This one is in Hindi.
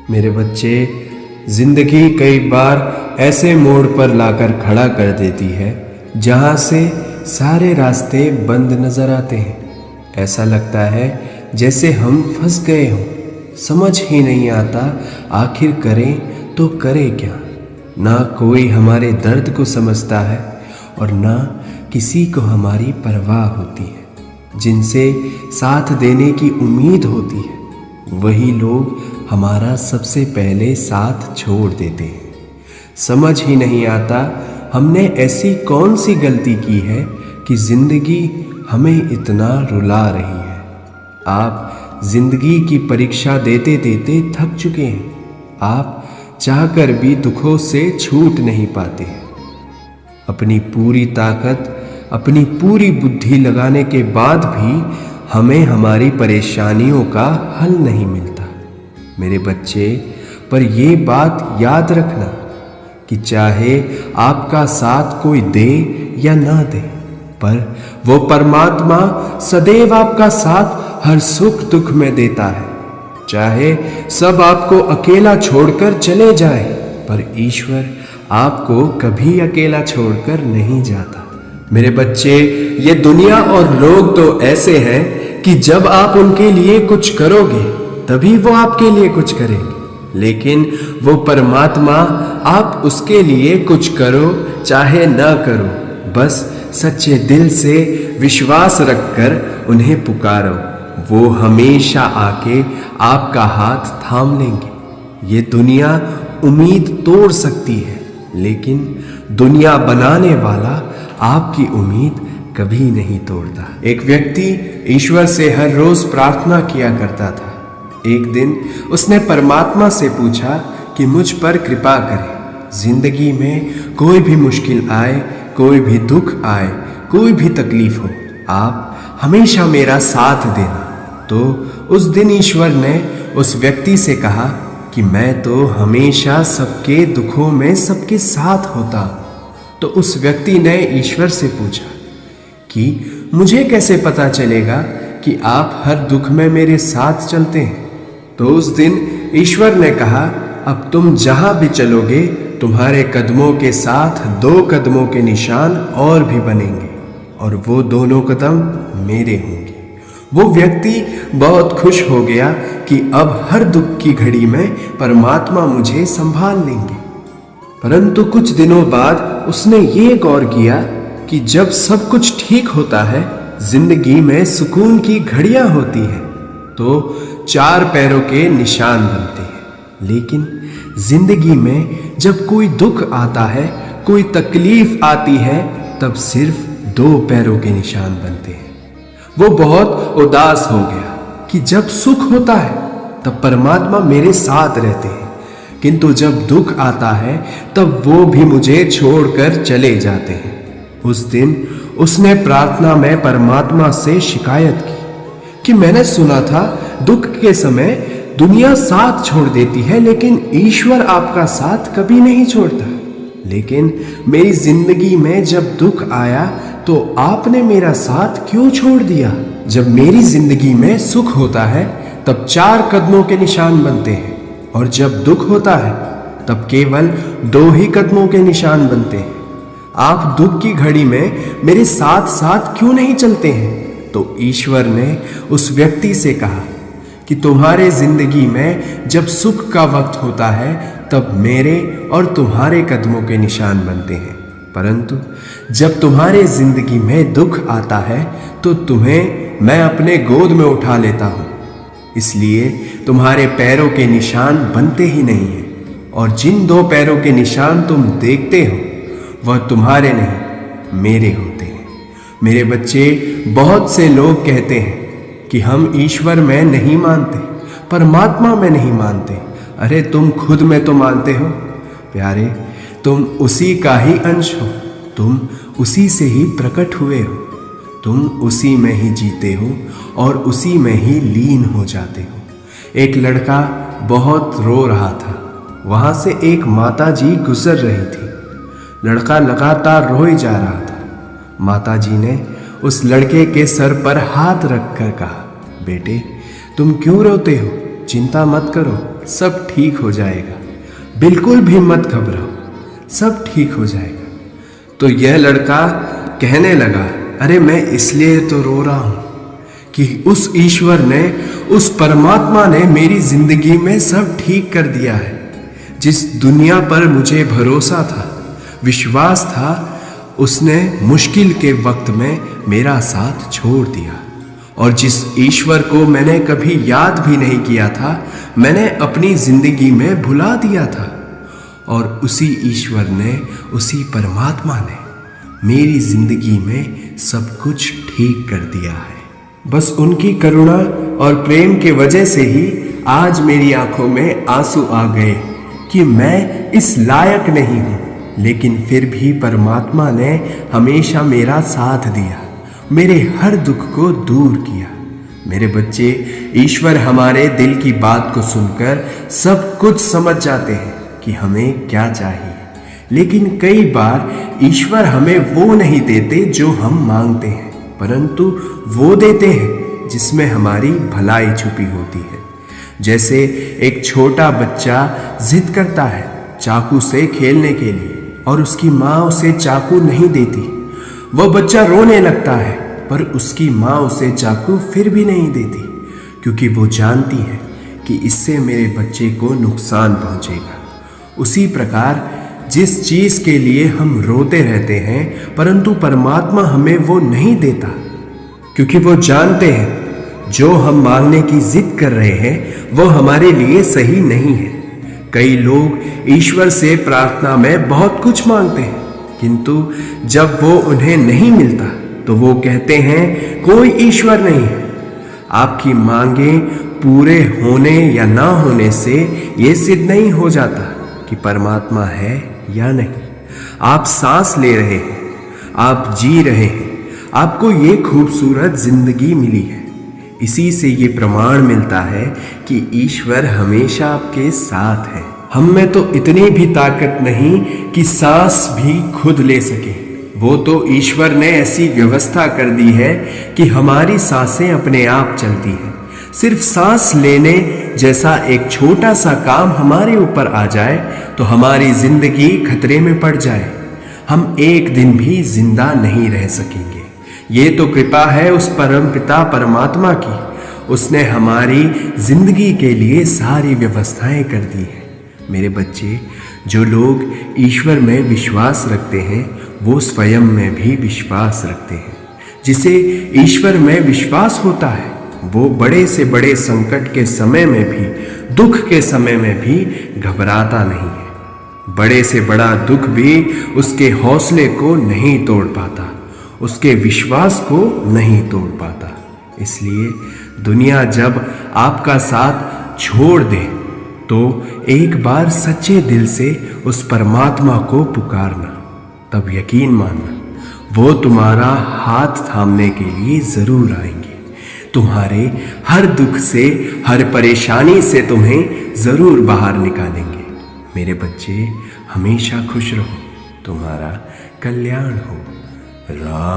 मेरे बच्चे, जिंदगी कई बार ऐसे मोड़ पर लाकर खड़ा कर देती है जहां से सारे रास्ते बंद नजर आते हैं। ऐसा लगता है जैसे हम फंस गए हों। समझ ही नहीं आता आखिर करें तो करें क्या। ना कोई हमारे दर्द को समझता है और ना किसी को हमारी परवाह होती है। जिनसे साथ देने की उम्मीद होती है वही लोग हमारा सबसे पहले साथ छोड़ देते हैं। समझ ही नहीं आता हमने ऐसी कौन सी गलती की है कि जिंदगी हमें इतना रुला रही है। आप जिंदगी की परीक्षा देते देते थक चुके हैं। आप चाहकर भी दुखों से छूट नहीं पाते हैं। अपनी पूरी ताकत, अपनी पूरी बुद्धि लगाने के बाद भी हमें हमारी परेशानियों का हल नहीं मिलता। मेरे बच्चे, पर ये बात याद रखना कि चाहे आपका साथ कोई दे या ना दे, पर वो परमात्मा सदैव आपका साथ हर सुख दुख में देता है। चाहे सब आपको अकेला छोड़कर चले जाए, पर ईश्वर आपको कभी अकेला छोड़कर नहीं जाता। मेरे बच्चे, ये दुनिया और लोग तो ऐसे हैं कि जब आप उनके लिए कुछ करोगे तभी वो आपके लिए कुछ करेंगे, लेकिन वो परमात्मा आप उसके लिए कुछ करो चाहे ना करो, बस सच्चे दिल से विश्वास रखकर उन्हें पुकारो। वो हमेशा आके आपका हाथ थाम लेंगे। ये दुनिया उम्मीद तोड़ सकती है, लेकिन दुनिया बनाने वाला आपकी उम्मीद कभी नहीं तोड़ता। एक व्यक्ति ईश्वर से हर रोज प्रार्थना किया करता था। एक दिन उसने परमात्मा से पूछा कि मुझ पर कृपा करें। जिंदगी में कोई भी मुश्किल आए, कोई भी दुख आए, कोई भी तकलीफ हो, आप हमेशा मेरा साथ देना। तो उस दिन ईश्वर ने उस व्यक्ति से कहा कि मैं तो हमेशा सबके दुखों में सबके साथ होता हूं। तो उस व्यक्ति ने ईश्वर से पूछा कि मुझे कैसे पता चलेगा कि आप हर दुख में मेरे साथ चलते हैं। तो उस दिन ईश्वर ने कहा, अब तुम जहां भी चलोगे तुम्हारे कदमों के साथ 2 कदमों के निशान और भी बनेंगे, और वो दोनों कदम मेरे होंगे। वो व्यक्ति बहुत खुश हो गया कि अब हर दुख की घड़ी में परमात्मा मुझे संभाल लेंगे। परंतु कुछ दिनों बाद उसने ये गौर किया कि जब सब कुछ ठीक होता है, जिंदगी में सुकून की घड़ियां होती हैं, तो 4 पैरों के निशान बनते हैं। लेकिन जिंदगी में जब कोई दुख आता है, कोई तकलीफ आती है, तब सिर्फ 2 पैरों के निशान बनते हैं। वो बहुत उदास हो गया कि जब सुख होता है तब परमात्मा मेरे साथ रहते हैं, किंतु जब दुख आता है तब वो भी मुझे छोड़कर चले जाते हैं। उस दिन उसने प्रार्थना में परमात्मा से शिकायत की कि मैंने सुना था दुख के समय दुनिया साथ छोड़ देती है, लेकिन ईश्वर आपका साथ कभी नहीं छोड़ता। लेकिन मेरी जिंदगी में जब दुख आया तो आपने मेरा साथ क्यों छोड़ दिया? जब मेरी जिंदगी में सुख होता है तब 4 कदमों के निशान बनते हैं, और जब दुख होता है तब केवल 2 ही कदमों के निशान बनते हैं। आप दुख की घड़ी में मेरे साथ साथ क्यों नहीं चलते हैं? तो ईश्वर ने उस व्यक्ति से कहा कि तुम्हारे जिंदगी में जब सुख का वक्त होता है तब मेरे और तुम्हारे कदमों के निशान बनते हैं, परंतु जब तुम्हारे जिंदगी में दुख आता है तो तुम्हें मैं अपने गोद में उठा लेता हूं। इसलिए तुम्हारे पैरों के निशान बनते ही नहीं हैं, और जिन 2 पैरों के निशान तुम देखते हो वह तुम्हारे नहीं मेरे होते हैं। मेरे बच्चे, बहुत से लोग कहते हैं कि हम ईश्वर में नहीं मानते, परमात्मा में नहीं मानते। अरे तुम खुद में तो मानते हो प्यारे, तुम उसी का ही अंश हो, तुम उसी से ही प्रकट हुए हो, तुम उसी में ही जीते हो और उसी में ही लीन हो जाते हो। एक लड़का बहुत रो रहा था। वहां से एक माता जी गुजर रही थी। लड़का लगातार रोए जा रहा था। माता जी ने उस लड़के के सर पर हाथ रखकर कहा, बेटे तुम क्यों रोते हो? चिंता मत करो, सब ठीक हो जाएगा, बिल्कुल भी मत घबराओ, सब ठीक हो जाएगा। तो यह लड़का कहने लगा, अरे मैं इसलिए तो रो रहा हूं कि उस ईश्वर ने, उस परमात्मा ने मेरी जिंदगी में सब ठीक कर दिया है। जिस दुनिया पर मुझे भरोसा था, विश्वास था, उसने मुश्किल के वक्त में मेरा साथ छोड़ दिया। और जिस ईश्वर को मैंने कभी याद भी नहीं किया था, मैंने अपनी जिंदगी में भुला दिया था। और उसी ईश्वर ने, उसी परमात्मा ने मेरी जिंदगी में सब कुछ ठीक कर दिया है। बस उनकी करुणा और प्रेम के वजह से ही आज मेरी आंखों में आंसू आ गए कि मैं इस लायक नहीं हूं, लेकिन फिर भी परमात्मा ने हमेशा मेरा साथ दिया, मेरे हर दुख को दूर किया। मेरे बच्चे, ईश्वर हमारे दिल की बात को सुनकर सब कुछ समझ जाते हैं कि हमें क्या चाहिए। लेकिन कई बार ईश्वर हमें वो नहीं देते जो हम मांगते हैं, परंतु वो देते हैं जिसमें हमारी भलाई छुपी होती है। जैसे एक छोटा बच्चा जिद करता है चाकू से खेलने के लिए, और उसकी माँ उसे चाकू नहीं देती। वह बच्चा रोने लगता है, पर उसकी माँ उसे चाकू फिर भी नहीं देती, क्योंकि वो जानती है कि इससे मेरे बच्चे को नुकसान पहुंचेगा। उसी प्रकार जिस चीज के लिए हम रोते रहते हैं, परंतु परमात्मा हमें वो नहीं देता, क्योंकि वो जानते हैं जो हम मांगने की जिद कर रहे हैं वो हमारे लिए सही नहीं है। कई लोग ईश्वर से प्रार्थना में बहुत कुछ मांगते हैं, किंतु जब वो उन्हें नहीं मिलता तो वो कहते हैं कोई ईश्वर नहीं है। आपकी मांगे पूरे होने या ना होने से ये सिद्ध नहीं हो जाता कि परमात्मा है या नहीं। आप सांस ले रहे हैं, आप जी रहे हैं, आपको ये खूबसूरत जिंदगी मिली है। इसी से ये प्रमाण मिलता है कि ईश्वर हमेशा आपके साथ है। हम में तो इतनी भी ताकत नहीं कि सांस भी खुद ले सके। वो तो ईश्वर ने ऐसी व्यवस्था कर दी है कि हमारी सांसें अपने आप चलती हैं। सिर्फ सांस लेने जैसा एक छोटा सा काम हमारे ऊपर आ जाए तो हमारी जिंदगी खतरे में पड़ जाए, हम एक दिन भी जिंदा नहीं रह सकेंगे। ये तो कृपा है उस परम पिता परमात्मा की, उसने हमारी जिंदगी के लिए सारी व्यवस्थाएं कर दी हैं। मेरे बच्चे, जो लोग ईश्वर में विश्वास रखते हैं वो स्वयं में भी विश्वास रखते हैं। जिसे ईश्वर में विश्वास होता है वो बड़े से बड़े संकट के समय में भी, दुख के समय में भी घबराता नहीं है। बड़े से बड़ा दुख भी उसके हौसले को नहीं तोड़ पाता, उसके विश्वास को नहीं तोड़ पाता। इसलिए दुनिया जब आपका साथ छोड़ दे तो एक बार सच्चे दिल से उस परमात्मा को पुकारना, तब यकीन मानना वो तुम्हारा हाथ थामने के लिए जरूर आएंगे। तुम्हारे हर दुख से, हर परेशानी से तुम्हें जरूर बाहर निकालेंगे। मेरे बच्चे, हमेशा खुश रहो, तुम्हारा कल्याण हो। राम।